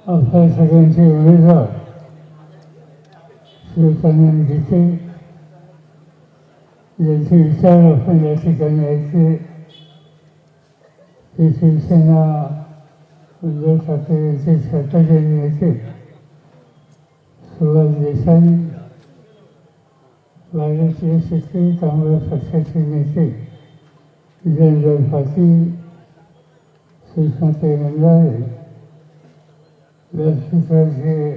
आपल्या सगळ्यांचे उमेदवार शिवकल्याण गीते ज्यांचे विचार आपण या ठिकाणी ऐकले ते शिवसेना उद्धव ठाकरे यांचे श्रद्धांजली नेते सुभाष देसाई, भारतीय शेतकरी काँग्रेस पक्षाचे नेते विजय पाटील, सुषमाताई मंडारे, व्यासपीठाचे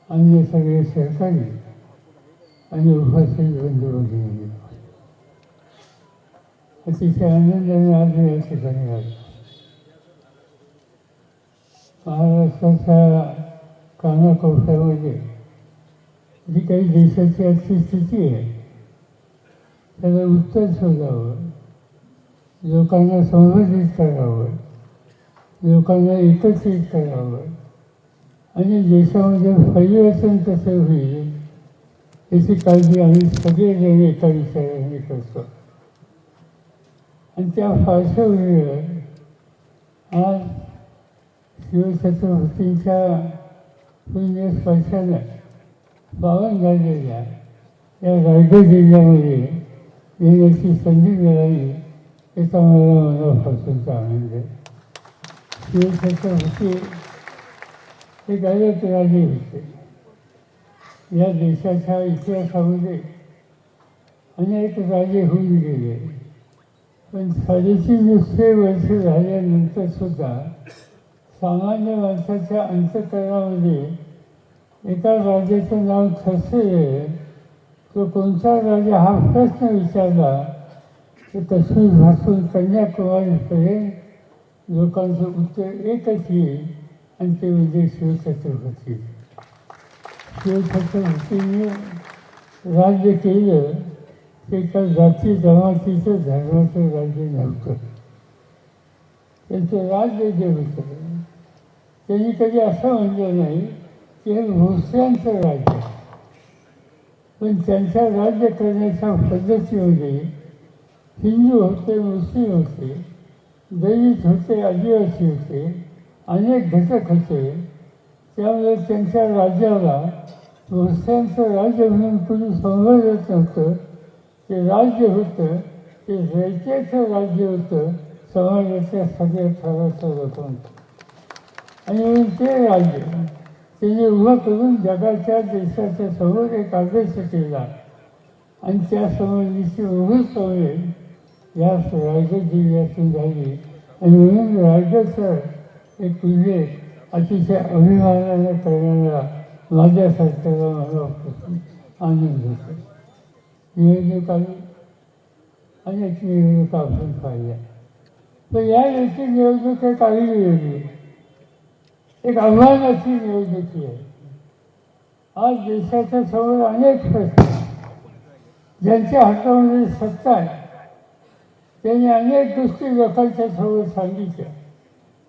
अन्य सगळे सहकारी आणि उपस्थित बंधू भगिनी, अतिशय आनंदाने आज या ठिकाणी आलो. महाराष्ट्राच्या कानाकोपऱ्यामध्ये जी काही देशाची आजची स्थिती आहे त्याला उत्तर शोधावं, लोकांना संघटित करावं, लोकांना एकत्रित करावं आणि देशामध्ये परिवर्तन कसं होईल याची काळजी आम्ही सगळेजण एका विचाराने करतो. आणि त्या पार्श्वभूमीवर आज शिवछत्रपतींच्या पुण्यस्पर्शाने पावन झालेल्या या रायगड जिल्ह्यामध्ये येण्याची संधी मिळाली याचा मला मनापासूनचा आनंद आहे. शिवछत्रपती हे गायक राजे होते. या देशाच्या इतिहासामध्ये अनेक राजे होऊन गेले, पण 350 वर्ष झाल्यानंतर सुद्धा सामान्य माणसाच्या अंतःकरणामध्ये एका राजाचं नाव ठसले. तो कोणता राजा हा प्रश्न विचारला तर काश्मीरपासून कन्याकुमारीपर्यंत लोकांचं उत्तर एकच येईल आणि ते म्हणजे शिवछत्रपती. शिवछत्रपतींनी राज्य केलं ते एका जाती जमातीचं धर्माचं राज्य नव्हतं. त्यांचं राज्य जे होतं त्यांनी कधी असं म्हणलं नाही की हे भोसल्यांचं राज्य, पण त्यांच्या राज्य करण्याच्या पद्धतीमध्ये हिंदू होते, मुस्लिम होते, दलित होते, आदिवासी होते, अनेक घटक होते. त्यामुळे त्यांच्या राज्याला भोसल्यांचं राज्य म्हणून कुणी संबोधत नव्हतं. ते राज्य होतं ते रयतेचं राज्य होतं, समाजाच्या सगळ्या थराच्या लोकांचं. आणि म्हणून ते राज्य त्यांनी उभं करून जगाच्या देशाच्या समोर एक आदर्श केला आणि त्यासंबंधीची उभी सवय या रायगड जिल्ह्यातून झाली. आणि म्हणून रायगडचं एक उल्लेख अतिशय अभिमानाने करणारा माझ्यासारख्याला मला आनंद होतो. निवडणुकांनी अनेक निवडणुका आपण पाहिल्या, पण या याची निवडणूक एक आगळी वेगळी, एक आव्हानाची निवडणूक आहे. आज देशाच्या समोर अनेक प्रश्न, ज्यांच्या हातामध्ये सत्ता आहे त्यांनी अनेक गोष्टी लोकांच्या समोर सांगितल्या,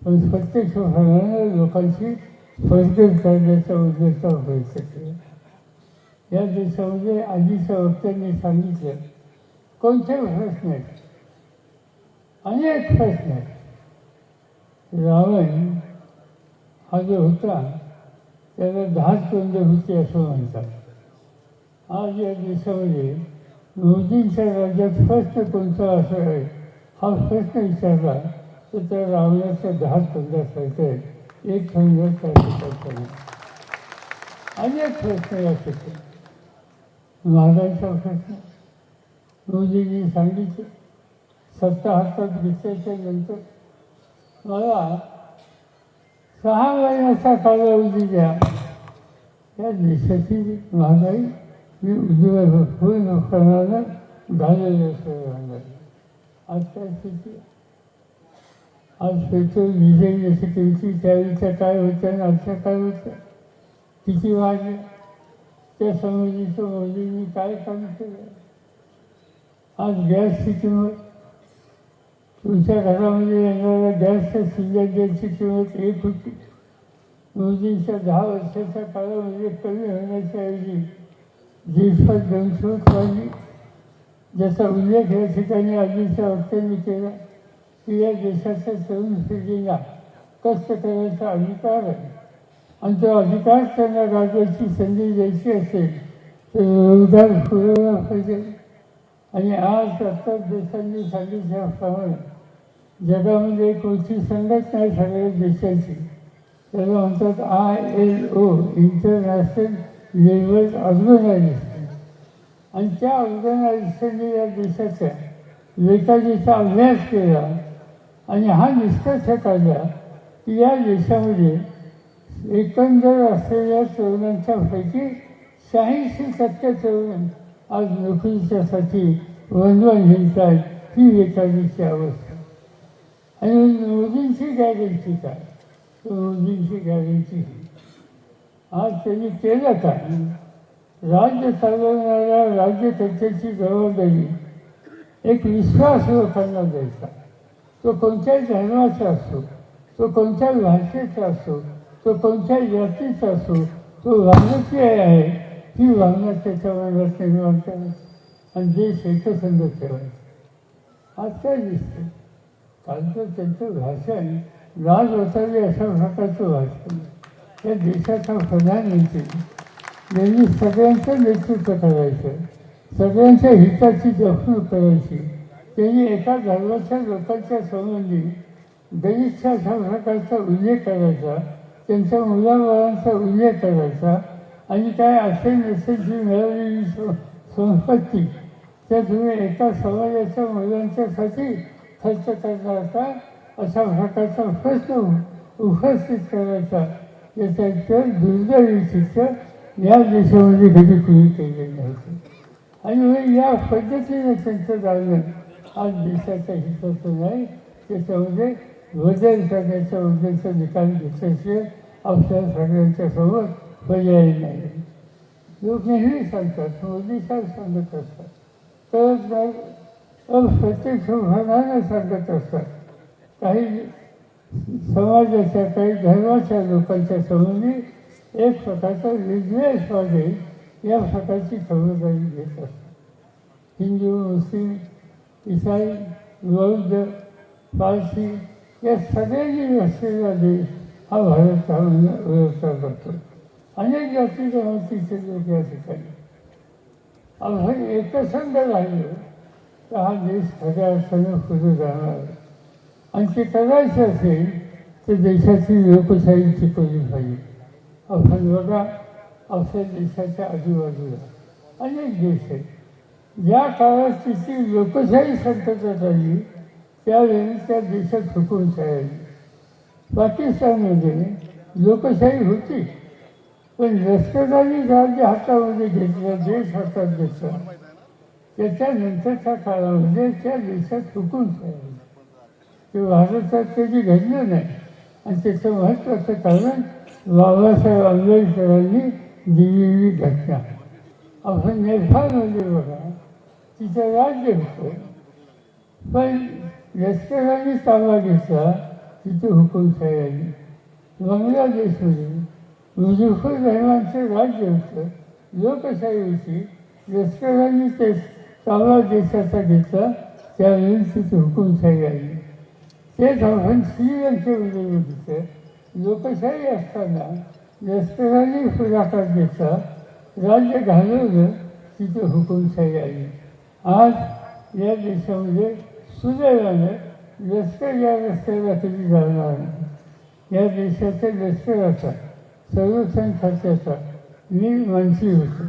पण प्रत्यक्षपणानं लोकांची फसगत करण्याचा उद्देश प्रयत्न केला. या देशामध्ये आधीच्या वक्त्यांनी सांगितलं कोणते प्रश्न आहेत, अनेक प्रश्न आहेत. रावण हा जो होता त्याला 10 तोंड होती असं म्हणतात. आज या देशामध्ये मोदींच्या राज्यात प्रश्न कोणता असं आहे हा प्रश्न विचारला तर त्या रावणाच्या 10 तोंडासारखं आहे. एक तोंड त्या ठिकाणचं नाही. अनेक प्रश्न या ठिकाणी. महागाईचा प्रश्न मोदींनी सांगितलं. सत्ता हातात घेतल्याच्या नंतर मला 6 महिन्याचा कालावधी द्या, या देशाची महागाई मी उद्योग पूर्ण करणारं झालेलं असं. आज काय स्थिती, आज पेट्रोल डिझेल जशी किमती त्यावेळीच्या काय होत्या आणि आजच्या काय होत्या, किती वाढले, त्या संबंधीचं मोदींनी काय काम केलं. आज गॅसची किंमत, तुमच्या घरामध्ये येणाऱ्या गॅसच्या सिलेंडरची किंमत 1 होती. मोदींच्या 10 वर्षाच्या काळामध्ये कमी होण्याच्या ऐवजी 1.5-200 वाढली. ज्याचा उल्लेख या ठिकाणी आधीच्या वक्त्यांनी केला की या देशाच्या तरुण पिढीला कष्ट करायचा अधिकार आहे. आणि तो अधिकार त्यांना गाजवायची संधी द्यायची असेल तर विरोधात पुरवला पाहिजे. आणि आज आता देशांनी सांगितल्याप्रमाणे जगामध्ये एक मोठी संघटना आहे सगळ्या देशाची, त्याला म्हणतात ILO, इंटरनॅशनल लेबर ऑर्गनायझेशन. आणि त्या ऑर्गनायझेशनने या देशाच्या लेखाजीचा अभ्यास केला आणि हा निष्कर्ष काढला की या देशामध्ये एकंदर असलेल्या तरुणांच्या पैकी 86% तरुण आज नोकरीच्यासाठी वनवन हिंडतात. ही लेखाजीची अवस्था. आणि मोदींची गॅरंटी काय? मोदींची गॅरंटी ही आज त्यांनी केलं काय? राज्य चालवणाऱ्या राज्यकर्त्याची जबाबदारी एक विश्वास लोकांना द्यायचा. तो कोणत्याही धर्माचा असो, तो कोणत्या भाषेचा असो, तो कोणत्या जातीचा असो, तो भारतीय आहे ही भावना त्याच्या मनात निर्माण करायची आणि देश एकसंध ठेवायचा. आज काय दिसतं? कालचं त्यांचं भाषण लाज होताली अशा प्रकारचं भाषण. या देशाचा प्रधानमंत्री यांनी सगळ्यांचं नेतृत्व करायचं, सगळ्यांच्या हिताची जपणूक करायची. त्यांनी एका धर्माच्या लोकांच्या संबंधी गलिच्छ अशा प्रकारचा उल्लेख करायचा, त्यांच्या मुलाबाळांचा उल्लेख करायचा आणि काय असे नसेल जी मिळालेली संपत्ती त्या तुम्ही एका समाजाच्या मुलांच्यासाठी खर्च करणार का अशा प्रकारचा प्रश्न उपस्थित करायचा. याचा इतर दुर्दैवी चित्र या देशामध्ये कधी कुणी केलेलं नव्हतं. आणि या पद्धतीने त्यांचं जाणं आज देशाच्या हिताचं नाही. त्याच्यामध्ये बदल करण्याचा उद्देश निकाल घेतल्याशिवाय आपल्या सगळ्यांच्या समोर पर्याय नाही. लोक नेहमी सांगतात, मोदी साहेब सांगत असतात, तर अप्रत्यक्षपणानं सांगत असतात. काही समाजाच्या काही धर्माच्या लोकांच्या संबंधी एक प्रकारचा विद्वेष वाढेल या प्रकारची खबरदारी घेत असतात. हिंदू, मुस्लिम, ईसाई, बौद्ध, पारसी या सगळ्यांनी असलेला देश हा भारत ओळखला जातो. अनेक जाती जमातीचे लोक या ठिकाणी. आपण एकसंध राहिलो तर हा देश खऱ्या अर्थानं पुढे जाणार. आणि ते करायचं असेल तर देशाची लोकशाही टिकवली पाहिजे. आपण बघा आपल्या देशाच्या आजूबाजूला अनेक देश आहेत. ज्या काळात तिची लोकशाही संकटात आली त्यावेळी त्या देशात हुकूमशाही आली. पाकिस्तानमध्ये लोकशाही होती, पण लष्कराने राज्य हातामध्ये घेतलं, देश हातात घेतला. त्याच्यानंतरच्या काळामध्ये त्या देशात हुकूमशाही आली. ते भारतात कधी घडलं नाही. आणि त्याचं महत्त्वाचं कारण बाबासाहेब आंबेडकरांनी दिलेली घटना. आपण नेपाळमध्ये बघा, तिचं राज्य होतं, पण लष्कराने ताबा घेतला, तिथे हुकूमशाही आली. बांगलादेशमध्ये मुझफ्फर रहमानचं राज्य होतं, लोकशाही होती, लष्कराने ते ताबा देशाचा घेतला, त्यावेळी तिथे हुकूमशाही आली. तेच आपण श्रीलंकेमध्ये बघितलं, लोकशाही असताना लष्कराने पुढाकार घेतला, राज्य घालवलं, तिथे हुकूमशाही आली. आज या देशामध्ये सुदैवानं लष्कर या रस्त्याला कधी जाणार नाही. या देशाच्या लष्कराचा, संरक्षण खात्याचा मी मंत्री होतो.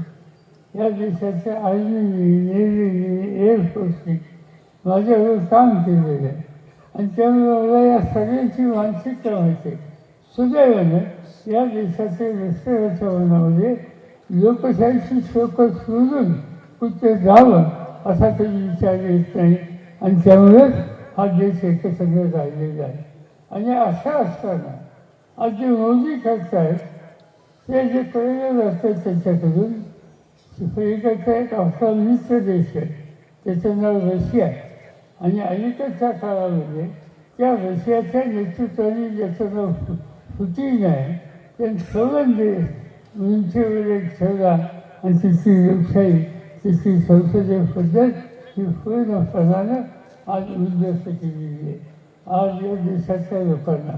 या देशाच्या आर्मीने, नेव्हीने, एअरफोर्सने माझ्यावर काम केलेलं आहे. आणि त्यामुळे मला या सगळ्यांची मानसिकता माहिती आहे. सुदैवानं या देशाच्या लष्कराच्या मनामध्ये लोकशाहीची शोकत सोडून कुठे जावं असा कधी विचार येत नाही. आणि त्यामुळेच हा देश एकसंध राहिलेला आहे. आणि असं असताना आज जे मोदी करतायत ते जे कळलेलं असतं त्यांच्याकडून, इकडचा एक आपला मित्र देश आहे, त्याचं नाव रशिया. आणि अलीकडच्या काळामध्ये त्या रशियाच्या नेतृत्वाने ज्याचं नाव पुतीन आहे, त्या सर्व देश उंचीवर ठेवला. आणि तिची लोकशाही, तिची संसदीय पद्धत ही पूर्णपणानं आज उद्ध्वस्त केलेली आहे. आज या देशाच्या लोकांना,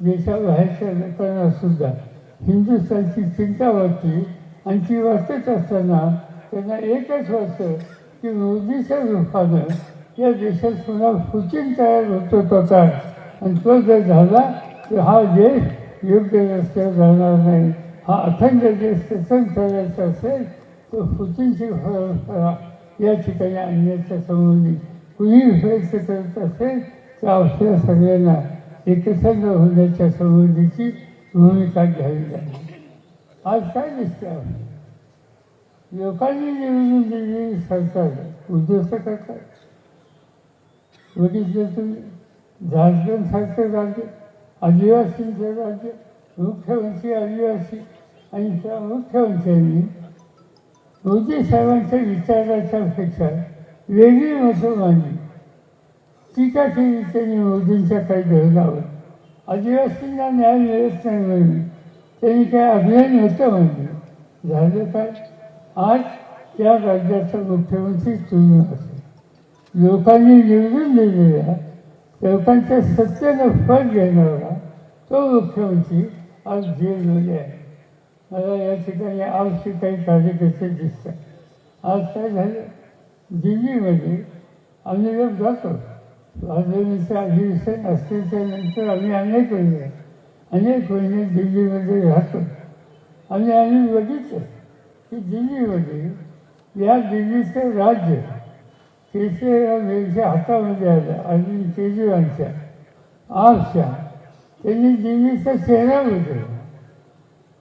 देशाबाहेरच्या लोकांना सुद्धा हिंदुस्थानची चिंता होती आणि ती वाचत असताना त्यांना एकच वाटतं की मोदीच्या रूपानं या देशात पुन्हा पुचिन तयार होतो होता आणि तो जर झाला तर हा देश योग्य रस्त्यावर जाणार नाही. हा अखंड देश सक्षम करायचा असेल तो पुचिनची परंपरा या ठिकाणी आणण्याच्या संबंधी कुणीही प्रयत्न करत असेल तर आपल्या सगळ्यांना एकसंध होण्याच्या संबंधीची भूमिका घ्यावी लागेल. आज काय दिसते आहे लोकांनी निवडून दिलेली सरकार उद्ध्वस्त करतात. बघितलं तुम्ही झारखंडसारखं राज्य आदिवासींचं राज्य मुख्यमंत्री आदिवासी आणि त्या मुख्यमंत्र्यांनी मोदी साहेबांच्या विचाराच्या पेक्षा वेगळी मतं मांडली. टीका केली त्यांनी मोदींच्या काही धोरणावर. आदिवासींना न्याय मिळत नाही म्हणून त्यांनी काय अभियान नव्हतं मांडलं. झालं काय आज त्या राज्याचा मुख्यमंत्री तुम्ही असेल. लोकांनी निवडून दिलेल्या लोकांच्या सत्तेनं फळ घेणारा तो मुख्यमंत्री आज जेलमध्ये आहे. मला या ठिकाणी आजचे काही कार्यकर्ते दिसतात. आज काय झालं दिल्लीमध्ये आम्ही लोक जातो. पार्लमेंटचं अधिवेशन असल्याच्या नंतर आम्ही अनेक महिने दिल्लीमध्ये राहतो आणि आम्ही बघितलं की दिल्लीमध्ये या दिल्लीचं राज्य केजरीवालच्या हातामध्ये आलं. अरविंद केजरीवालच्या आपच्या त्यांनी दिल्लीचा चेहरा बदलला.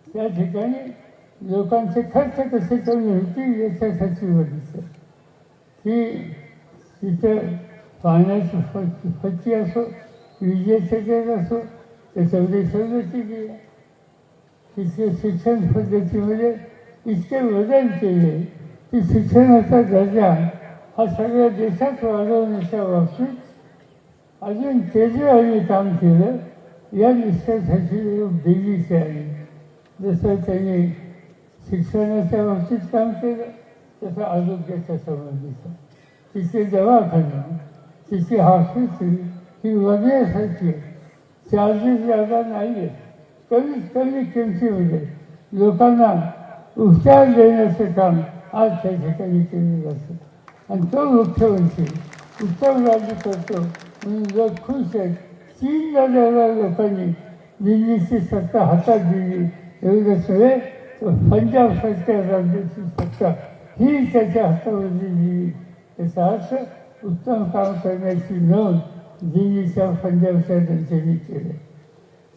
त्या ठिकाणी लोकांचे खर्च कसे कमी होतील याच्यासाठी बघितलं की तिथं पाण्याची फच्ची असो विजेचं गॅस असो त्याच्यामध्ये सवलती दिल्या. तिथे शिक्षण पद्धतीमध्ये इतके बदल केले की शिक्षणाचा दर्जा हा सगळ्या देशात वाढवण्याच्या बाबतीत अजून केजरीवालनी काम केलं. या दिवसासाठी लोक दिल्लीचे आले. जसं त्यांनी शिक्षणाच्या बाबतीत काम केलं तसं आरोग्याच्या संबंधीचं तिथे दवाखाना तिची हॉस्पिटल ही वगैरेसाठी चार्जेस जागा नाही आहेत. कमीत कमी किमतीमध्ये लोकांना उपचार देण्याचं काम आज त्या ठिकाणी केलं जातं आणि तो मुख्यमंत्री उत्तम राज्य करतो म्हणून लोक खुश आहेत. 3,000 लोकांनी दिल्लीची सत्ता हातात दिली. एवढं सगळे पंजाब सरकार राज्याची सत्ता ही त्याच्या हातामध्ये दिली. याचा अर्थ उत्तम काम करण्याची नोंद दिल्लीच्या पंजाबच्या जनतेने केलं.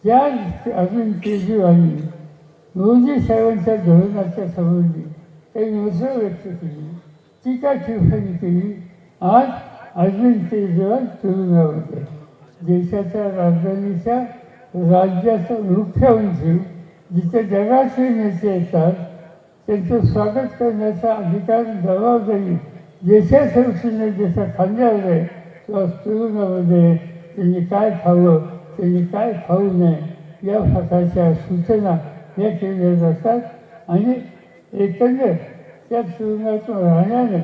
त्या अरविंद केजरीवालनी मोदी साहेबांच्या धोरणाच्या संबंधी काही मतं व्यक्त केली, टीका टिप्पणी केली. आज अरविंद केजरीवाल तुरुंगामध्ये देशाच्या राजधानीच्या राज्याचा मुख्यमंत्री जिथे जगाचे नेते येतात त्यांचं स्वागत करण्याचा अधिकार जबाबदारी देशाच्या वतीने देशा खांद्यावर आहे. किंवा तुरुंगामध्ये त्यांनी काय खावं त्यांनी काय खाऊ नये या प्रकारच्या सूचना या केल्या जातात आणि एकंदर त्या तुरुंगातून राहण्यानं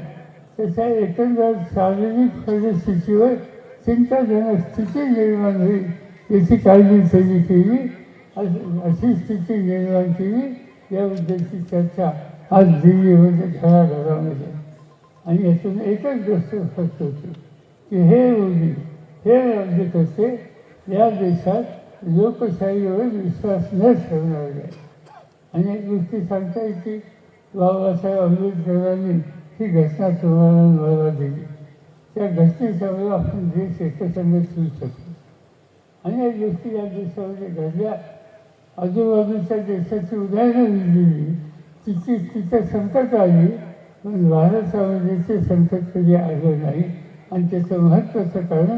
त्याच्या एकंदर शारीरिक परिस्थितीवर चिंताजनक स्थिती निर्माण होईल याची काळजी त्यांनी केली. अशी स्थिती निर्माण केली याबद्दलची चर्चा आज दिल्लीमध्ये घराघरामध्ये. आणि यातून एकच गोष्ट स्पष्ट होती की हे राज्यकर्ते या देशात लोकशाहीवर विश्वास न ठेवणारे. अनेक गोष्टी सांगता येतील. बाबासाहेब आंबेडकरांनी ही घटना तुम्हाला मला दिली. त्या घटनेच्यामुळे आपण देश एकसंध ठेवू शकतो. अनेक गोष्टी या देशामध्ये घडल्या. आजूबाजूच्या देशाची उदाहरणं दिली. तिथं संकट आली पण भारतामध्ये ते संकट कधी आलं नाही. आणि त्याचं महत्त्वाचं कारण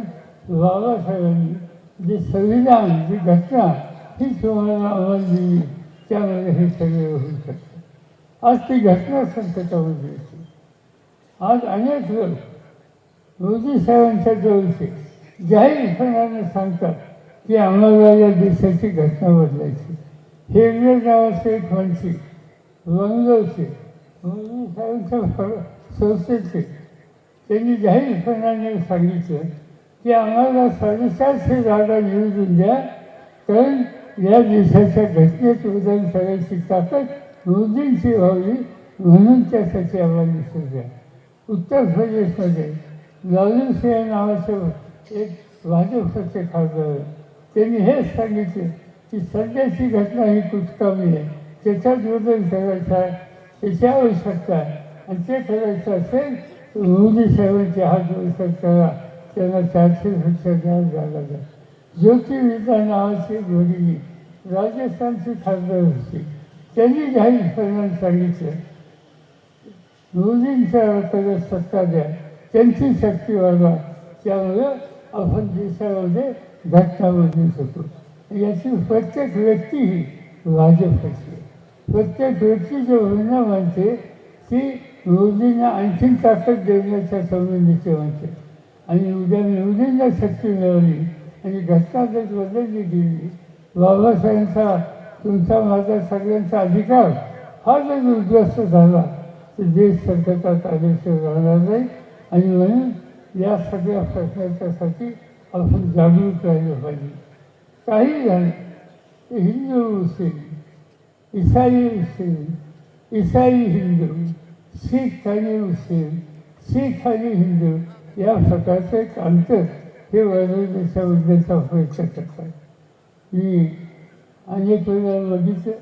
बाबासाहेबांनी जे संविधान जी घटना ही तुम्हाला आम्हाला दिली त्यामुळे हे सगळे होऊ शकतं. आज ती घटना संकटामध्ये होती. आज अनेक लोक मोदी साहेबांच्या जवळचे जाहीरपणाने सांगतात की आम्हाला या देशाची घटना बदलायची. हेगडे नावाचे एक मंत्री बंगलोरचे मोदी साहेबांच्या संस्थेचे त्यांनी जाहीरपणाने सांगितलं की आम्हाला 450 जागा निवडून द्या कारण या देशाच्या घटनेत उधळण्याची ताकद मोदींची व्हावी म्हणून त्यासाठी आम्हाला दिसून द्या. उत्तर प्रदेशमध्ये लालू सिंह नावाचे एक भाजपचे खासदार, त्यांनी हेच सांगितले की सध्याची घटना ही कुचकामी आहे, त्याच्यात बदल करायचा आहे, त्याची आवश्यकता आहे आणि ते करायचं असेल तर मोदी साहेबांचे हात वैसर करा, त्यांना 400 द्यायला झाला जाईल. ज्योतिर्विद्या नावाची एक भगिनी राजस्थानची खासदार होती, त्यांनी जाहीरपणाने सांगितलं मोदींच्याकडे सत्ता द्या, त्यांची शक्ती वाढवा, त्यामुळं आपण देशामध्ये घटना बदलू शकतो. याची प्रत्येक व्यक्ती ही भाजपची आहे. प्रत्येक व्यक्ती जो भावना मानते ती मोदींना आणखीन ताकद देण्याच्या संबंधीची म्हणते. आणि उद्या मोदींना शक्ती मिळाली आणि घटना जर बदलली गेली, बाबासाहेबांचा तुमचा माझा सगळ्यांचा अधिकार हा जर उद्ध्वस्त झाला तर देश संकटात आल्याशिवाय राहणार नाही. आणि म्हणून या सगळ्या प्रश्नाच्यासाठी आपण जागरूक राहिलं पाहिजे. काही झालं ते हिंदू असेल, ईसाई असेल, ईसाई हिंदू, शीख आणि मुस्लिम, शीख आणि हिंदू या प्रकारचं एक अंतर हे वाढवण्याच्या उद्देशाचा प्रयत्न करतात. मी अनेक वेळा बघितलं.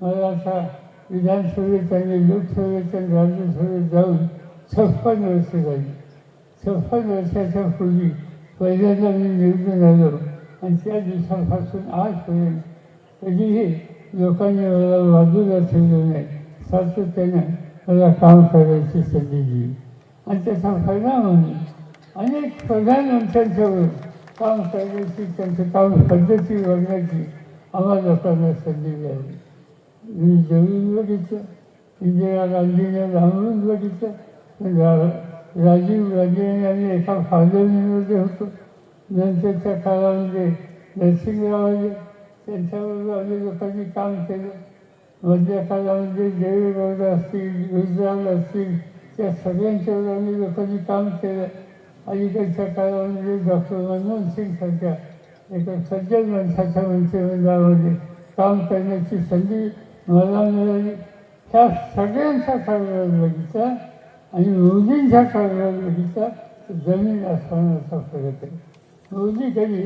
मला आता विधानसभेत आणि लोकसभेत आणि राज्यसभेत जाऊन 56 वर्ष झाली. 56 वर्षाच्या पूर्वी पहिल्यांदा मी निवडून आलो आणि त्या दिवसापासून आजपर्यंत कधीही लोकांनी मला बाजूला ठेवलं नाही. सातत्यानं मला काम करायची संधी दिली आणि त्याचा परिणाम म्हणून अनेक प्रधानमंत्र्यांच्यावर काम करण्याची, त्यांचं काम पद्धती बघण्याची आम्हा लोकांना संधी मिळाली. मी जवळून बघितलं, इंदिरा गांधीने लांबून बघितलं, राजीव गांधी आम्ही एका फार्लमेंटमध्ये होतो. नंतरच्या काळामध्ये नरसिंहराव आले, त्यांच्याबरोबर आम्ही लोकांनी काम केलं. मधल्या काळामध्ये देवेगौडा असतील, गुजराल असतील, त्या सगळ्यांच्यावर आम्ही लोकांनी काम केलं. अलीकडच्या काळामध्ये डॉक्टर मनमोहन सिंगसारख्या एका सज्जन माणसाच्या मंत्रिमंडळामध्ये काम करण्याची संधी मला मिळाली. ह्या सगळ्यांचा कारभार बघितला आणि मोदींचा कारभार बघितला तर जमीन आसमानाचा फरक आहे. मोदी कधी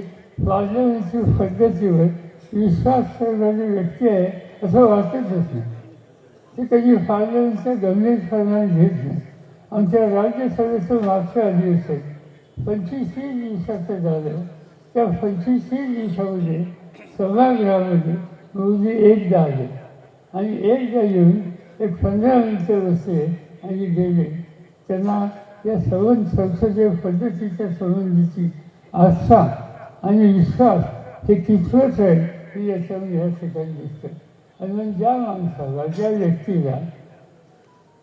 पार्लमेंटची पद्धतीवर विश्वास करणारी व्यक्ती आहे असं वाटतच नाही. ते कधी पार्लमेंटचं गंभीरपणाने घेत नाही. आमच्या राज्यसभेचं मागचं अधिवेशन 25 दिवसाचं झालं. त्या 25 दिवसामध्ये सभागृहामध्ये मोदी एकदा आले आणि एकदा येऊन एक 15 मिनिटं बसले आणि गेले. त्यांना या संसदीय पद्धतीच्या संबंधीची आस्था आणि विश्वास हे कितपत आहे हे याच्यामध्ये या ठिकाणी दिसतं. आणि मग ज्या माणसाला, ज्या व्यक्तीला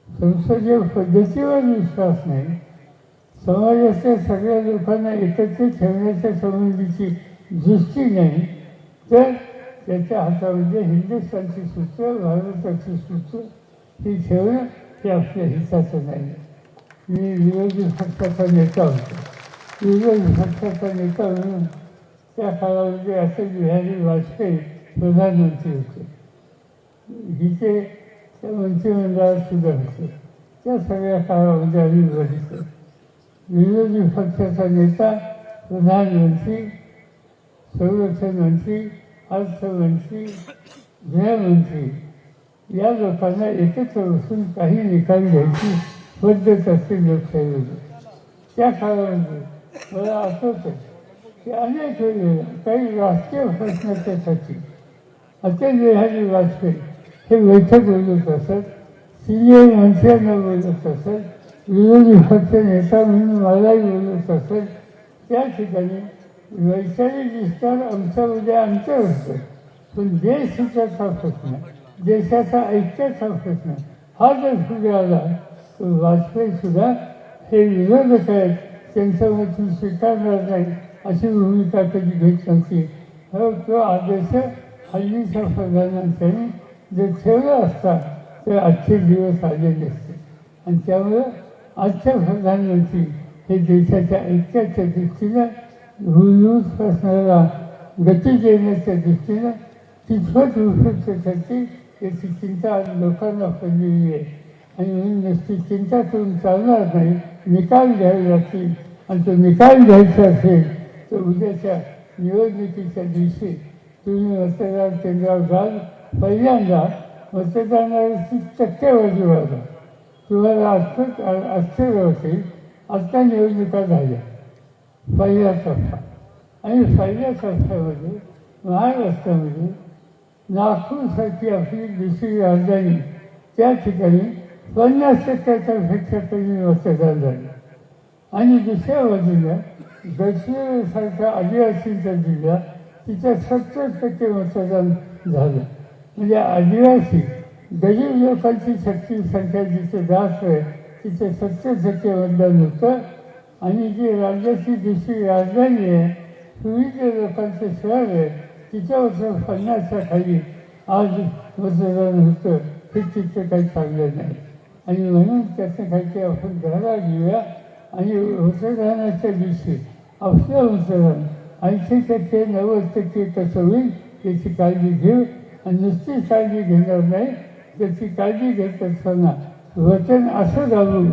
संसदीय पद्धतीवर विश्वास नाही, समाजाच्या सगळ्या लोकांना एकत्रित ठेवण्याच्या संबंधीची दृष्टी नाही, तर त्याच्या हातामध्ये हिंदुस्थानची सूत्र, भारताची सूत्र ही ठेवणं हे आपल्या हिताचं नाही. मी विरोधी पक्षाचा नेता होतो. विरोधी पक्षाचा नेता म्हणून त्या काळामध्ये अटल बिहारी वाजपेयी प्रधानमंत्री होते. हिचे त्या मंत्रिमंडळात सुद्धा होते. त्या सगळ्या काळामध्ये आम्ही बघितलं विरोधी पक्षाचा नेता, प्रधानमंत्री, संरक्षण मंत्री, अर्थमंत्री, गृहमंत्री या लोकांना एकत्र बसून काही निकाल घ्यायची पद्धत असते लोकशाहीमध्ये. त्या काळामध्ये मला आठवतं की अनेक वेळेला काही राष्ट्रीय प्रश्नाच्यासाठी अटल बिहारी वाजपेयी हे बैठक बोलत असत, सिनियर मंत्र्यांना बोलत असत, विरोधी पक्ष नेता म्हणून मलाही बोलत असत. त्या ठिकाणी वैचारिक विस्तार आमच्या उद्या अंतर होतं, पण देश हिताचा प्रश्न, देशाचा ऐक्याचा प्रश्न हा जर पुढे आला तर वाजपेयीसुद्धा हे विरोधक आहेत, त्यांचं मत स्वीकारणार नाही अशी भूमिका कधी घेत नव्हती. तो आदेश हल्लीच्या प्रधानमंत्र्यांनी जर ठेवला असता तर आजचे दिवस आले नसते. आणि त्यामुळं आजचे प्रधानमंत्री हे देशाच्या ऐक्याच्या दृष्टीनं मूलभूत प्रश्नाला गती देण्याच्या दृष्टीनं कितपत उपयुक्तसाठी याची चिंता लोकांना पडलेली आहे. आणि म्हणून नुसती चिंता करून चालणार नाही, निकाल घ्यावे लागतील. आणि तो निकाल घ्यायचा असेल तर उद्याच्या निवडणुकीच्या दिवशी तुम्ही मतदान केंद्रावर जाल, पहिल्यांदा मतदानाची टक्केवारी वाढवा. तुम्हाला आश्चर्य होतील, आत्ता निवडणुका झाल्या पहिला टप्पा, आणि पहिल्या टप्प्यामध्ये महाराष्ट्रामध्ये नागपूरसारखी आपली दुसरी राजधानी, त्या ठिकाणी 50% पेक्षा कमी मतदान झालं. आणि दुसऱ्या बाजूला गडचिरोलीसारख्या आदिवासींचा जिल्हा, तिथं 70% मतदान झालं. म्हणजे आदिवासी गरीब लोकांची संख्या जिथे जास्त आहे तिथे 70% मतदान होतं. आणि जी राज्याची दुसरी राजधानी आहे, विविध लोकांचं शहर आहे, तिच्यावर 50च्या खाली आज मतदान होतं. हे चित्र काही चांगलं नाही. आणि म्हणून त्याचं काहीतरी आपण घराला घेऊया आणि मतदानाच्या दिवशी आपलं मतदान 80% 90% कसं होईल याची काळजी घेऊ. आणि नुसती काळजी घेणार नाही, त्याची काळजी घेत असताना वचन असं घालू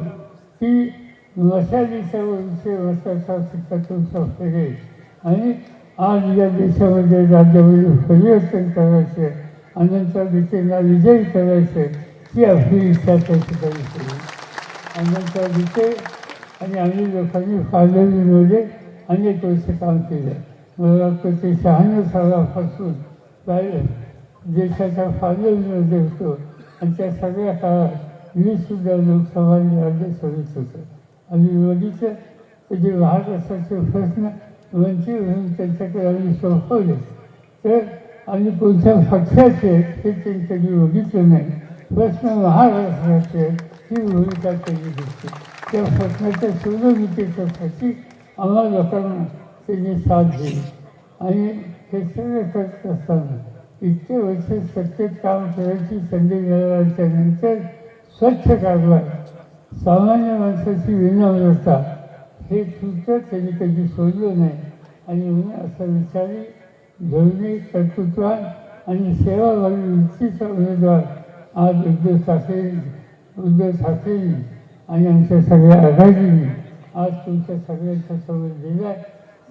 की मशालीच्या वरचे वस्त्राचा सुद्धा तुमचा फेरेल. आणि आज या देशामध्ये राज्यामध्ये परिवर्तन करायचं, अनंत गीतेला विजयी करायचं, ही आपली इच्छा त्या ठिकाणी केली. अनंत गीते आणि आम्ही लोकांनी फाळलेमध्ये अनेक वर्ष काम केलं. मला वाटतं ते 96 सालापासून देशाच्या फाळलेमध्ये होतो. आणि त्या सगळ्या काळात मी सुद्धा लोकसभा आणि राज्यसभेत होतो. आम्ही बघितलं तर जे महाराष्ट्राचे प्रश्न वंचित म्हणून त्यांच्याकडे आम्ही सोपवले, तर आम्ही कोणत्या पक्षाचे हे त्यांच्याकडे बघितलं नाही. प्रश्न महाराष्ट्राचे ही भूमिका त्यांनी घेतली. त्या प्रश्नाच्या सोडवणुकीसाठी आम्हा लोकांना त्यांनी साथ दिली. आणि हे सगळं करत असताना इतके वर्ष सत्तेत काम करायची संधी मिळाल्याच्या नंतर स्वच्छ कारभार, सामान्य माणसाची विनम्रता, हे सुद्धा त्यांनी कधी सोडलं नाही. आणि म्हणून असा विचारी, धोरणी, कर्तृत्वान आणि सेवाभावी वृत्तीचा उमेदवार आज उद्धव ठाकरेंनी आणि आमच्या सगळ्या आघाडीने आज तुमच्या सगळ्यांच्या समोर दिला.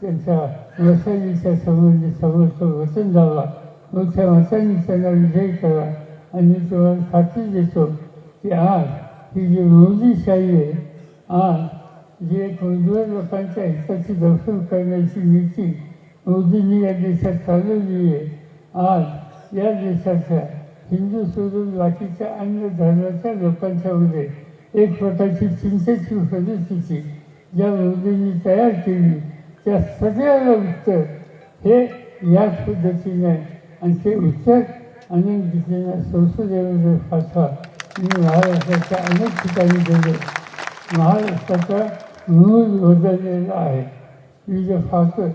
त्यांच्या वसाहतीच्या समोर तो वचन द्यावा, मोठ्या मतांनी त्यांना विजयी करा. आणि मी तुम्हाला खात्री देतो की आज ही जी मोदीशाही आहे, आज जी एक मजबूर लोकांच्या हिताची दर्शन करण्याची नीती मोदींनी या देशात चालवली आहे, आज या देशाच्या हिंदू सोडून बाकीच्या अन्य धर्माच्या लोकांच्यामध्ये एक प्रकारची चिंतेची परिस्थिती ज्या मोदींनी तयार केली, त्या सगळ्याला उत्तर हे याच पद्धतीने. आणि ते उत्तर अनेक दिशेने संसदेमध्ये पाठवा. मी महाराष्ट्राच्या अनेक ठिकाणी गेले. महाराष्ट्राचा मूळ बदललेला आहे. मी जे पाहतो,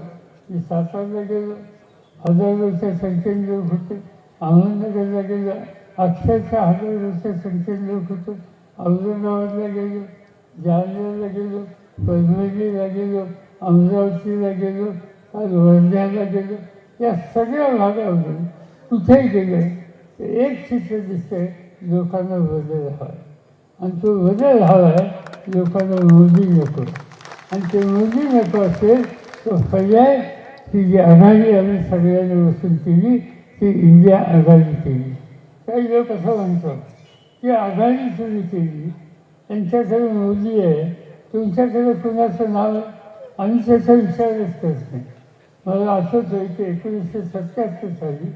मी सातारला गेलो, हजारोच्या संख्येने लोक होते. अहमदनगरला गेलो, अक्षरशः हजारोच्या संख्येने लोक होते. औरंगाबादला गेलो, जालन्याला गेलो, परभणीला गेलो, अमरावतीला गेलो, काल वर्ध्याला गेलो. या सगळ्या भागामध्ये कुठेही गेलं तर एक चित्र दिसतंय, लोकांना बदल हवा आहे. आणि तो बदल हवा आहे, लोकांना मोदी नको. आणि ते मोदी नको असेल तो पर्याय ही जी आघाडी आम्ही सगळ्यांनी बसून केली, ती इंडिया आघाडी केली. काही लोक असं म्हणतात की आघाडी तुम्ही केली, त्यांच्याकडे मोदी आहे, तुमच्याकडे कुणाचं नाव आहे? आम्ही त्याचा विचारच करत नाही. मला आठवत आहे की 1977 साली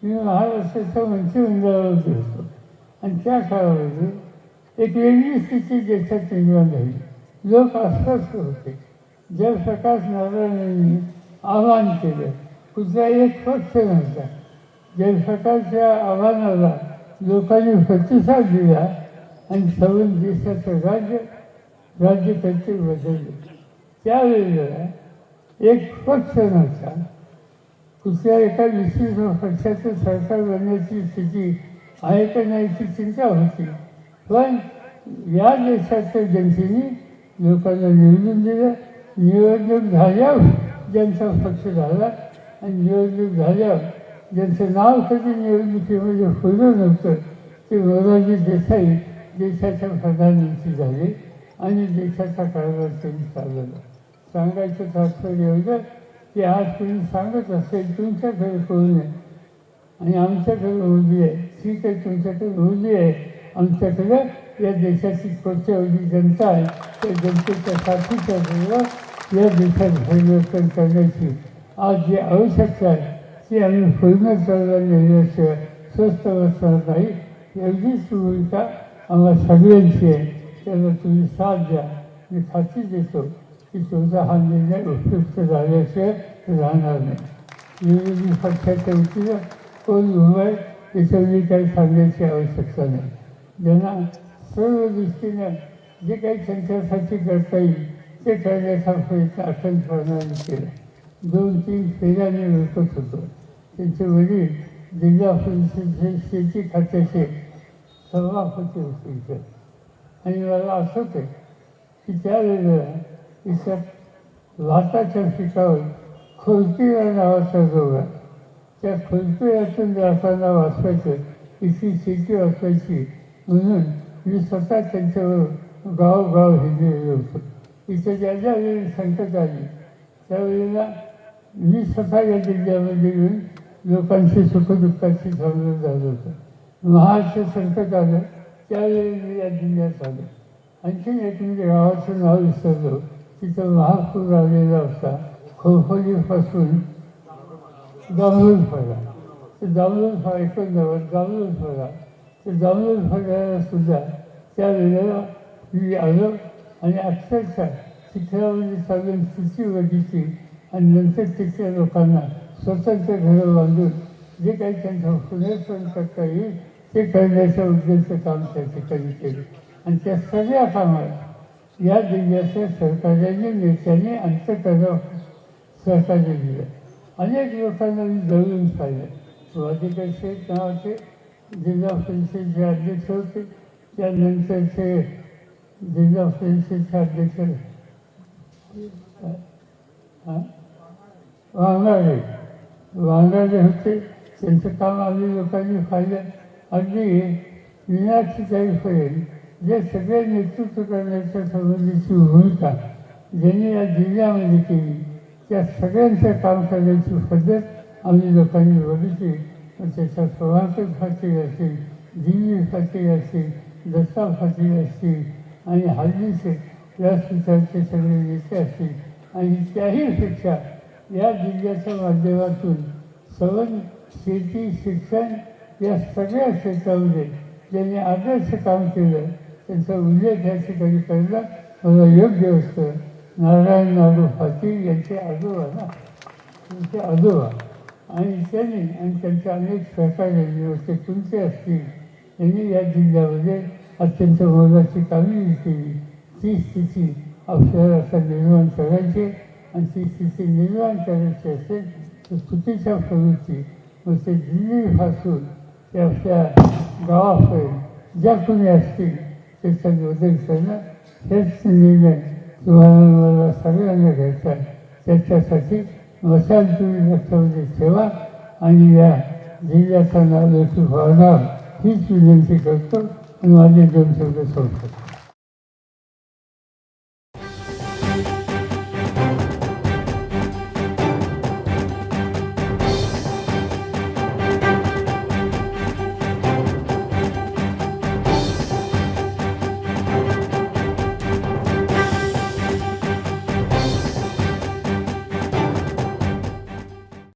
मी महाराष्ट्राच्या मंत्रिमंडळामध्ये होतो. आणि त्या काळामध्ये एक वेगळी स्थिती देशात निर्माण झाली. लोक अस्वस्थ होते. जयप्रकाश नारायणांनी आवाहन केलं, कुठला एक पक्ष नव्हता. जयप्रकाशच्या आव्हानाला लोकांनी प्रतिसाद दिला आणि सगळं देशाचं राज्यकर्ते बदलले. त्यावेळेला एक पक्ष नव्हता. कुठल्या एका विशिष्ट पक्षाचं सरकार बनण्याची स्थिती आहे का नाही याची चिंता होती. पण या देशाच्या जनतेने लोकांना निवडून दिलं. निवडणूक झाल्यावर ज्यांचा पक्ष झाला आणि निवडणूक झाल्यावर ज्यांचं नाव कधी निवडणुकीमध्ये होलं नव्हतं ते मोरारजी देसाई देशाच्या प्रधानमंत्री झाले आणि देशाचा कारभार त्यांनी चालवला. सांगायचं तात्पर्य एवढं की आज कोणी सांगत असेल तुमच्याकडे कोण आहे आणि आमच्याकडे मोदी आहे, ठीक आहे तुमच्याकडे मोदी आहे, आमच्याकडे या देशाची कोट्यावधी जनता आहे, त्या जनतेच्या साथीच्या बरोबर या देशात परिवर्तन करण्याची आज जी आवश्यकता आहे ती आम्ही पूर्ण चालवून नेल्याशिवाय स्वस्त बसणार नाही. एवढीच भूमिका आम्हाला सगळ्यांची आहे. त्याला तुम्ही साथ द्या. मी खात्री देतो की तुमचा हा निर्णय उपयुक्त झाल्याशिवाय राहणार नाही. विरोधी पक्षाच्या वतीनं कोण उभं आहे त्याच्यामध्ये काही सांगण्याची आवश्यकता नाही. ज्यांना सर्व दृष्टीनं जे काही त्यांच्यासाठी करता येईल ते करण्याचा प्रयत्न अखंडपणाने केला. 2-3 फेऱ्याने लुटत होतो. त्यांचे वडील जिल्हा परिषदेचे शेती खात्याचे सभापती होते इथे. आणि मला आठवतं की त्यावेळेला इथं भाताच्या पिकावर खुरपीला नावाचा रोग आहे. त्या खुरपीयातून जाताना वाचवायचं इथली शेती वाचवायची म्हणून मी स्वतः त्यांच्यावर गावोगाव हिंडलेलो होतो. इथं ज्या ज्या वेळी संकट आली त्यावेळेला मी स्वतः या जिल्ह्यामध्ये येऊन लोकांशी सुखदुःखाशी सामील झालो होतो. महाराष्ट्र संकट आलं त्यावेळी मी या जिल्ह्यात आलो. आणखीन एक म्हणजे गावाचं नाव विसरलो. तिथं महापूर आलेला होता. खोपोलीपासून जांभूळ फळा, ते जांभूळ फळ एकंदर जांभूळ फळा, ते जांभूळ फळाला सुद्धा त्यावेळेला मी आलो आणि अक्षरशः शिखरामध्ये चालून स्थिती बघितली आणि नंतर तिथल्या लोकांना स्वतंत्र घरं बांधून जे काही त्यांचं पुनर्वसन करता येईल ते करण्याच्या उद्देश काम त्या ठिकाणी केले. आणि त्या सगळ्या कामाला या जिल्ह्याच्या सरकारने नेत्यांनी अंतकरण सहकार्य दिलं. अनेक लोकांना मी जवळून पाहिलं. वादिकर शेठ नावाचे जिल्हा परिषदेचे अध्यक्ष होते. त्यानंतरचे जिल्हा परिषदेचे अध्यक्ष वांगाडे होते. त्यांचं काम आम्ही लोकांनी पाहिलं. अगदी मीनाक्षी ताईपर्यंत जे सगळे नेतृत्व करण्याच्या संबंधीची भूमिका ज्यांनी या जिल्ह्यामध्ये केली त्या सगळ्यांचं काम करण्याची पद्धत आम्ही लोकांनी बघितली. त्याच्यात प्रभाकर पाटील असतील, दिल्ली पाटील असतील, दत्ता पाटील असतील आणि हल्लीचे व्यासपीठाचे सगळे नेते असतील आणि त्याहीपेक्षा या जिल्ह्याच्या माध्यमातून सवन शेती शिक्षण या सगळ्या क्षेत्रामध्ये ज्यांनी आदर्श काम केलं त्यांचा उल्लेख या ठिकाणी करणं मला योग्य असतं. नारायण नागू पाटील यांचे आजोबा ना, त्यांचे आजोबा आणि त्यांनी आणि त्यांच्या अनेक सहकार्यांनी होते तुमचे असतील त्यांनी या जिल्ह्यामध्ये अत्यंत मोलाची कामगिरी केली. ती स्थिती आपल्याला आता निर्माण करायची आणि ती स्थिती निर्माण करायची असेल तर चुकीच्या प्रवृत्ती मग ते दिल्लीपासून ते आपल्या गावापर्यंत ज्या कोणी असतील त्याचा बदल करणं हेच निर्णय तुम्हाला मला सगळ्यांना घ्यायचा आहे. त्याच्यासाठी मशाल तुम्ही लक्षामध्ये ठेवा आणि या जिल्ह्याचा नाव भावना हीच विनंती करतो आणि माझे 2 शब्द सोडतो.